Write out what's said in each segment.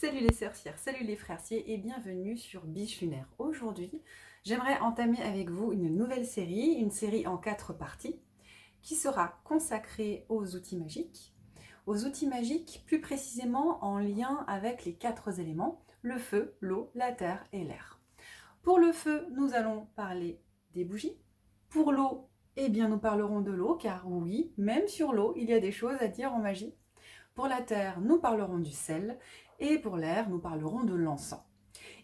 Salut les sorcières, salut les frères-ciers et bienvenue sur Biche Lunaire. Aujourd'hui, j'aimerais entamer avec vous une série en 4 parties, qui sera consacrée aux outils magiques plus précisément en lien avec les 4 éléments, le feu, l'eau, la terre et l'air. Pour le feu, nous allons parler des bougies. Pour l'eau, eh bien nous parlerons de l'eau, car oui, même sur l'eau, il y a des choses à dire en magie. Pour la terre, nous parlerons du sel, et pour l'air, nous parlerons de l'encens.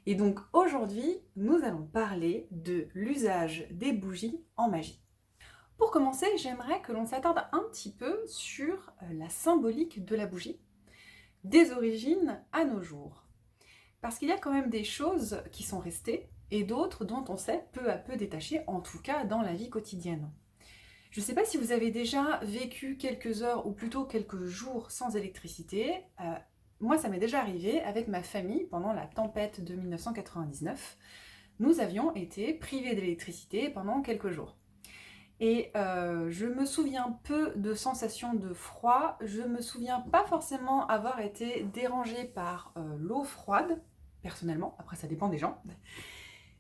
Et donc aujourd'hui, nous allons parler de l'usage des bougies en magie. Pour commencer, j'aimerais que l'on s'attarde un petit peu sur la symbolique de la bougie, des origines à nos jours. Parce qu'il y a quand même des choses qui sont restées, et d'autres dont on s'est peu à peu détaché, en tout cas dans la vie quotidienne. Je ne sais pas si vous avez déjà vécu quelques heures ou plutôt quelques jours sans électricité. Moi, ça m'est déjà arrivé avec ma famille pendant la tempête de 1999. Nous avions été privés d'électricité pendant quelques jours. Et je me souviens peu de sensations de froid. Je me souviens pas forcément avoir été dérangée par l'eau froide, personnellement. Après, ça dépend des gens.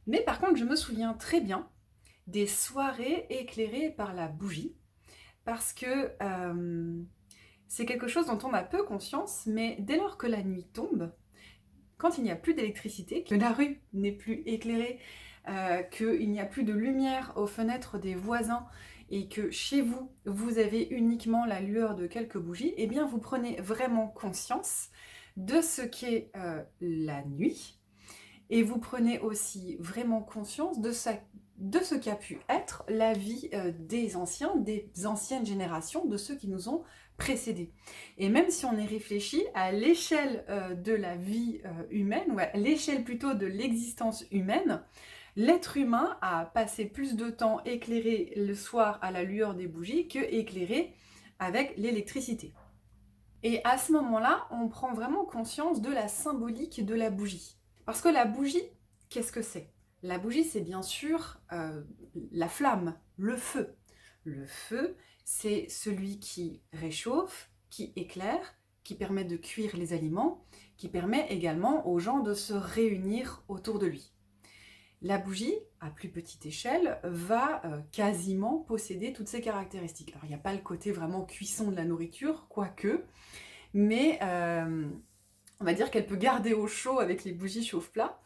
Mais par contre, je me souviens très bien des soirées éclairées par la bougie, parce que c'est quelque chose dont on a peu conscience, mais dès lors que la nuit tombe, quand il n'y a plus d'électricité, que la rue n'est plus éclairée, qu'il n'y a plus de lumière aux fenêtres des voisins, et que chez vous, vous avez uniquement la lueur de quelques bougies, eh bien vous prenez vraiment conscience de ce qu'est la nuit, et vous prenez aussi vraiment conscience de ce qu'a pu être la vie des anciennes générations, de ceux qui nous ont précédés. Et même si on y réfléchit, à l'échelle de la vie humaine, ou à l'échelle plutôt de l'existence humaine, l'être humain a passé plus de temps éclairé le soir à la lueur des bougies que éclairé avec l'électricité. Et à ce moment-là, on prend vraiment conscience de la symbolique de la bougie. Parce que la bougie, qu'est-ce que c'est ? La bougie, c'est bien sûr la flamme, le feu. Le feu, c'est celui qui réchauffe, qui éclaire, qui permet de cuire les aliments, qui permet également aux gens de se réunir autour de lui. La bougie, à plus petite échelle, va quasiment posséder toutes ces caractéristiques. Alors, il n'y a pas le côté vraiment cuisson de la nourriture, quoique, mais on va dire qu'elle peut garder au chaud avec les bougies chauffe-plat.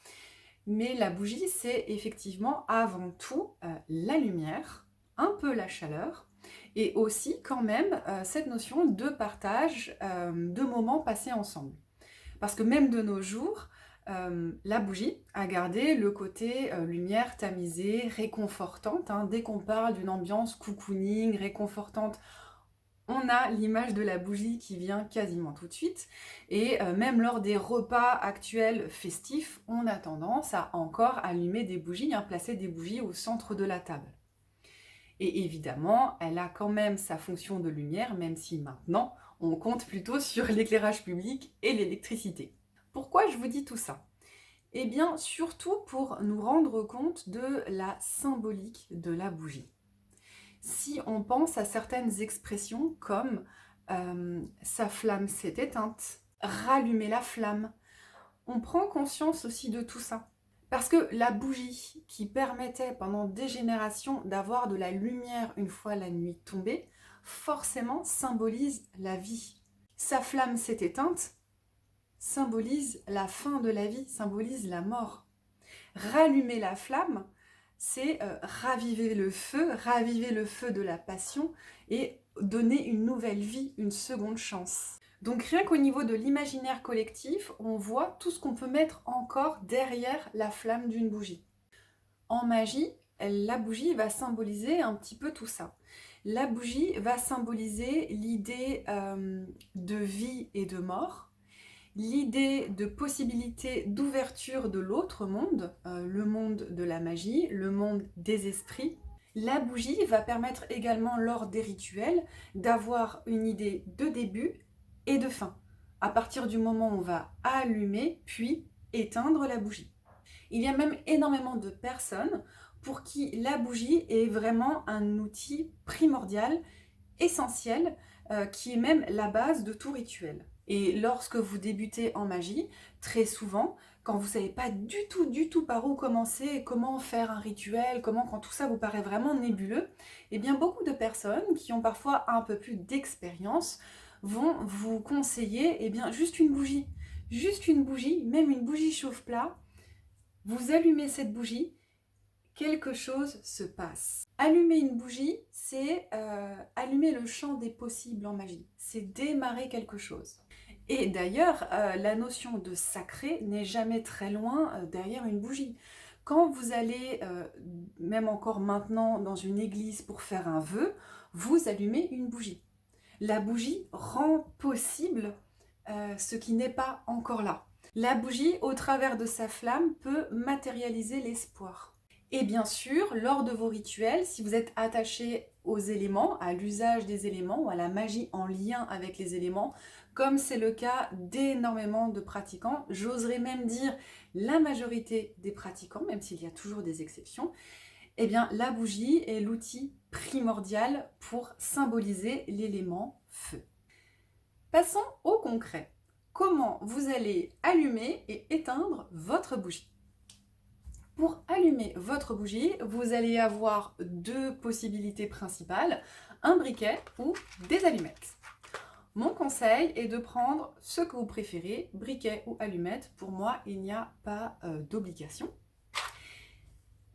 Mais la bougie, c'est effectivement avant tout la lumière, un peu la chaleur, et aussi quand même cette notion de partage, de moments passés ensemble. Parce que même de nos jours, la bougie a gardé le côté lumière tamisée, réconfortante. Dès qu'on parle d'une ambiance cocooning, réconfortante, on a l'image de la bougie qui vient quasiment tout de suite. Et même lors des repas actuels festifs, on a tendance à encore allumer des bougies, placer des bougies au centre de la table. Et évidemment, elle a quand même sa fonction de lumière, même si maintenant, on compte plutôt sur l'éclairage public et l'électricité. Pourquoi je vous dis tout ça ? Eh bien, surtout pour nous rendre compte de la symbolique de la bougie. Si on pense à certaines expressions comme sa flamme s'est éteinte, rallumer la flamme, on prend conscience aussi de tout ça. Parce que la bougie qui permettait pendant des générations d'avoir de la lumière une fois la nuit tombée, forcément symbolise la vie. Sa flamme s'est éteinte, symbolise la fin de la vie, symbolise la mort. Rallumer la flamme, c'est raviver le feu de la passion et donner une nouvelle vie, une seconde chance. Donc rien qu'au niveau de l'imaginaire collectif, on voit tout ce qu'on peut mettre encore derrière la flamme d'une bougie. En magie, la bougie va symboliser un petit peu tout ça. La bougie va symboliser l'idée de vie et de mort, l'idée de possibilité d'ouverture de l'autre monde, le monde de la magie, le monde des esprits. La bougie va permettre également lors des rituels d'avoir une idée de début et de fin, à partir du moment où on va allumer puis éteindre la bougie. Il y a même énormément de personnes pour qui la bougie est vraiment un outil primordial, essentiel, qui est même la base de tout rituel. Et lorsque vous débutez en magie, très souvent, quand vous ne savez pas du tout par où commencer, comment faire un rituel, quand tout ça vous paraît vraiment nébuleux, eh bien beaucoup de personnes qui ont parfois un peu plus d'expérience vont vous conseiller eh bien, juste une bougie. Juste une bougie, même une bougie chauffe-plat. Vous allumez cette bougie, quelque chose se passe. Allumer une bougie, c'est allumer le champ des possibles en magie. C'est démarrer quelque chose. Et d'ailleurs, la notion de sacré n'est jamais très loin derrière une bougie. Quand vous allez, même encore maintenant, dans une église pour faire un vœu, vous allumez une bougie. La bougie rend possible ce qui n'est pas encore là. La bougie, au travers de sa flamme, peut matérialiser l'espoir. Et bien sûr, lors de vos rituels, si vous êtes attaché aux éléments, à l'usage des éléments ou à la magie en lien avec les éléments, comme c'est le cas d'énormément de pratiquants, j'oserais même dire la majorité des pratiquants, même s'il y a toujours des exceptions, eh bien la bougie est l'outil primordial pour symboliser l'élément feu. Passons au concret. Comment vous allez allumer et éteindre votre bougie? Pour allumer votre bougie, vous allez avoir deux possibilités principales, un briquet ou des allumettes. Mon conseil est de prendre ce que vous préférez, briquet ou allumette. Pour moi, il n'y a pas d'obligation.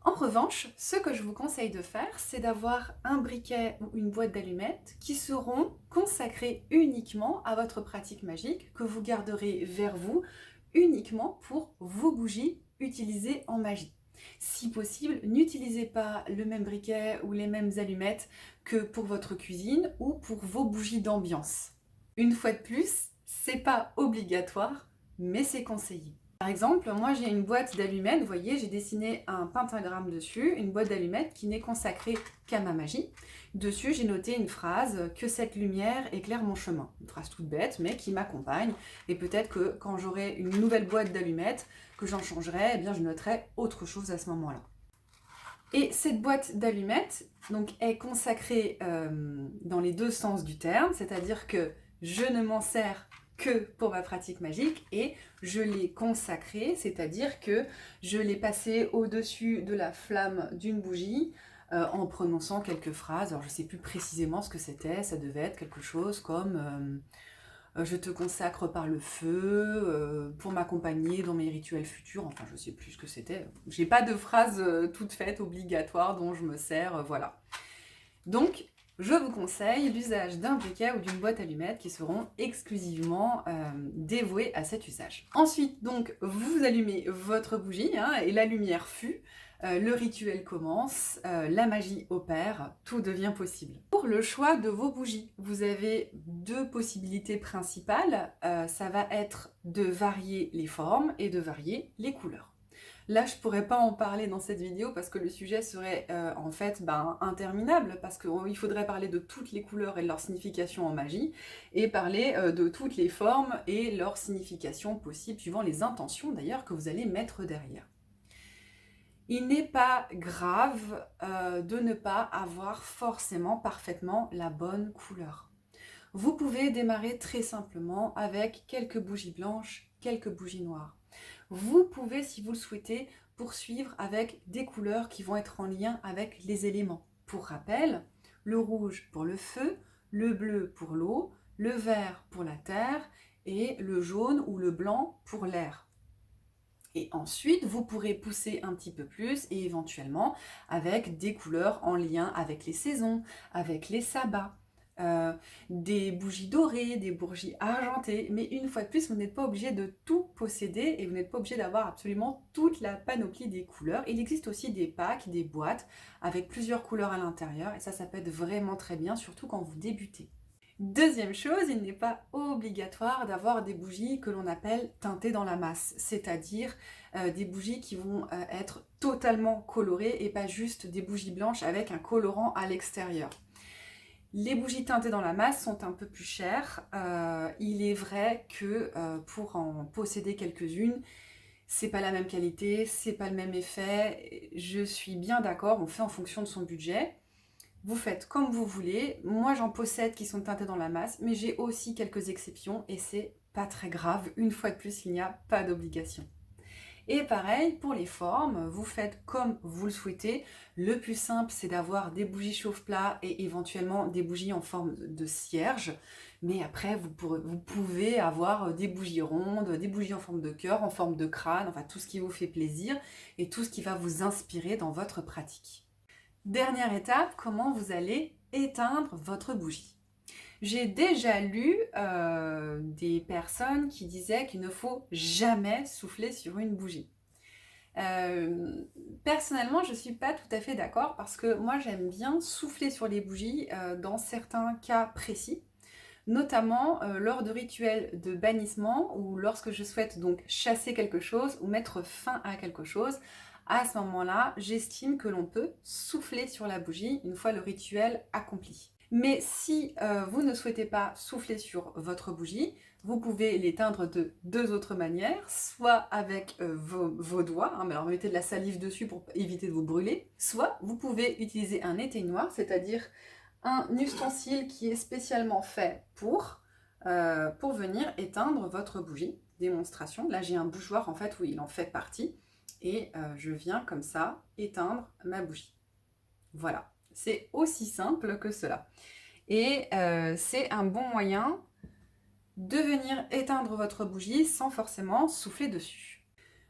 En revanche, ce que je vous conseille de faire, c'est d'avoir un briquet ou une boîte d'allumettes qui seront consacrés uniquement à votre pratique magique, que vous garderez vers vous uniquement pour vos bougies utilisées en magie. Si possible, n'utilisez pas le même briquet ou les mêmes allumettes que pour votre cuisine ou pour vos bougies d'ambiance. Une fois de plus, c'est pas obligatoire, mais c'est conseillé. Par exemple, moi j'ai une boîte d'allumettes, vous voyez, j'ai dessiné un pentagramme dessus, une boîte d'allumettes qui n'est consacrée qu'à ma magie. Dessus, j'ai noté une phrase « Que cette lumière éclaire mon chemin ». Une phrase toute bête, mais qui m'accompagne. Et peut-être que quand j'aurai une nouvelle boîte d'allumettes, que j'en changerai, eh bien je noterai autre chose à ce moment-là. Et cette boîte d'allumettes donc, est consacrée dans les deux sens du terme, c'est-à-dire que je ne m'en sers que pour ma pratique magique et je l'ai consacrée, c'est-à-dire que je l'ai passée au-dessus de la flamme d'une bougie en prononçant quelques phrases. Alors je ne sais plus précisément ce que c'était, ça devait être quelque chose comme je te consacre par le feu, pour m'accompagner dans mes rituels futurs, enfin je ne sais plus ce que c'était. J'ai pas de phrase toute faite, obligatoire, dont je me sers, voilà. Donc, je vous conseille l'usage d'un briquet ou d'une boîte allumettes qui seront exclusivement dévouées à cet usage. Ensuite, donc, vous allumez votre bougie et la lumière fut. Le rituel commence, la magie opère, tout devient possible. Pour le choix de vos bougies, vous avez deux possibilités principales. Ça va être de varier les formes et de varier les couleurs. Là, je ne pourrais pas en parler dans cette vidéo parce que le sujet serait en fait interminable, parce qu'il faudrait parler de toutes les couleurs et de leur signification en magie, et parler de toutes les formes et leur signification possible, suivant les intentions d'ailleurs que vous allez mettre derrière. Il n'est pas grave de ne pas avoir forcément parfaitement la bonne couleur. Vous pouvez démarrer très simplement avec quelques bougies blanches, quelques bougies noires. Vous pouvez, si vous le souhaitez, poursuivre avec des couleurs qui vont être en lien avec les éléments. Pour rappel, le rouge pour le feu, le bleu pour l'eau, le vert pour la terre et le jaune ou le blanc pour l'air. Et ensuite, vous pourrez pousser un petit peu plus et éventuellement avec des couleurs en lien avec les saisons, avec les sabbats. Des bougies dorées, des bougies argentées, mais une fois de plus, vous n'êtes pas obligé de tout posséder et vous n'êtes pas obligé d'avoir absolument toute la panoplie des couleurs. Il existe aussi des packs, des boîtes avec plusieurs couleurs à l'intérieur et ça peut être vraiment très bien, surtout quand vous débutez. Deuxième chose, il n'est pas obligatoire d'avoir des bougies que l'on appelle teintées dans la masse, c'est-à-dire des bougies qui vont être totalement colorées et pas juste des bougies blanches avec un colorant à l'extérieur. Les bougies teintées dans la masse sont un peu plus chères. Il est vrai que pour en posséder quelques-unes, c'est pas la même qualité, c'est pas le même effet. Je suis bien d'accord, on fait en fonction de son budget. Vous faites comme vous voulez. Moi, j'en possède qui sont teintés dans la masse, mais j'ai aussi quelques exceptions et c'est pas très grave. Une fois de plus, il n'y a pas d'obligation. Et pareil, pour les formes, vous faites comme vous le souhaitez. Le plus simple, c'est d'avoir des bougies chauffe-plat et éventuellement des bougies en forme de cierge. Mais après, vous pouvez avoir des bougies rondes, des bougies en forme de cœur, en forme de crâne, enfin tout ce qui vous fait plaisir et tout ce qui va vous inspirer dans votre pratique. Dernière étape, comment vous allez éteindre votre bougie. J'ai déjà lu des personnes qui disaient qu'il ne faut jamais souffler sur une bougie. Personnellement, je ne suis pas tout à fait d'accord parce que moi j'aime bien souffler sur les bougies dans certains cas précis, notamment lors de rituels de bannissement ou lorsque je souhaite donc chasser quelque chose ou mettre fin à quelque chose. À ce moment-là, j'estime que l'on peut souffler sur la bougie une fois le rituel accompli. Mais si vous ne souhaitez pas souffler sur votre bougie, vous pouvez l'éteindre de deux autres manières, soit avec vos doigts, mais alors mettez de la salive dessus pour éviter de vous brûler, soit vous pouvez utiliser un éteignoir, c'est-à-dire un ustensile qui est spécialement fait pour venir éteindre votre bougie. Démonstration, là j'ai un bougeoir en fait où il en fait partie, et je viens comme ça éteindre ma bougie. Voilà. C'est aussi simple que cela. Et c'est un bon moyen de venir éteindre votre bougie sans forcément souffler dessus.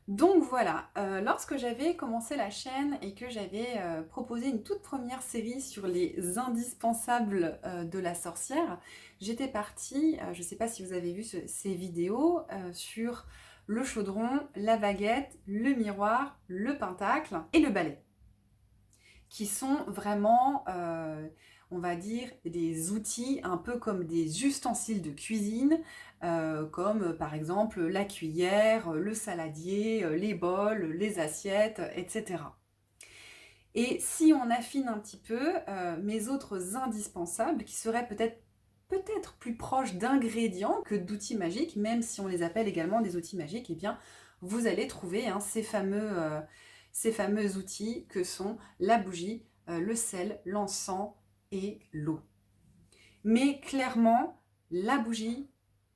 Donc voilà, lorsque j'avais commencé la chaîne et que j'avais proposé une toute première série sur les indispensables de la sorcière, j'étais partie, je ne sais pas si vous avez vu ces vidéos, sur le chaudron, la baguette, le miroir, le pentacle et le balai, qui sont vraiment, on va dire, des outils un peu comme des ustensiles de cuisine, comme par exemple la cuillère, le saladier, les bols, les assiettes, etc. Et si on affine un petit peu, mes autres indispensables, qui seraient peut-être plus proches d'ingrédients que d'outils magiques, même si on les appelle également des outils magiques, eh bien, vous allez trouver ces fameux outils que sont la bougie, le sel, l'encens et l'eau. Mais clairement, la bougie,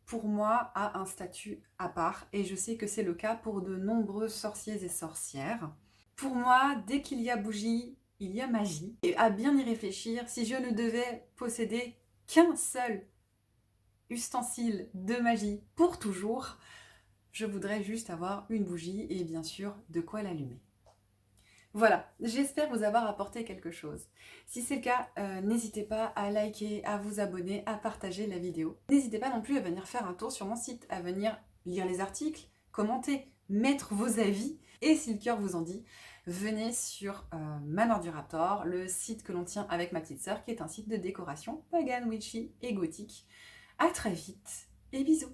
pour moi, a un statut à part et je sais que c'est le cas pour de nombreux sorciers et sorcières. Pour moi, dès qu'il y a bougie, il y a magie. Et à bien y réfléchir, si je ne devais posséder qu'un seul ustensile de magie pour toujours, je voudrais juste avoir une bougie et bien sûr de quoi l'allumer. Voilà, j'espère vous avoir apporté quelque chose. Si c'est le cas, n'hésitez pas à liker, à vous abonner, à partager la vidéo. N'hésitez pas non plus à venir faire un tour sur mon site, à venir lire les articles, commenter, mettre vos avis. Et si le cœur vous en dit, venez sur Manoir du Raptor, le site que l'on tient avec ma petite sœur, qui est un site de décoration pagan, witchy et gothique. À très vite et bisous.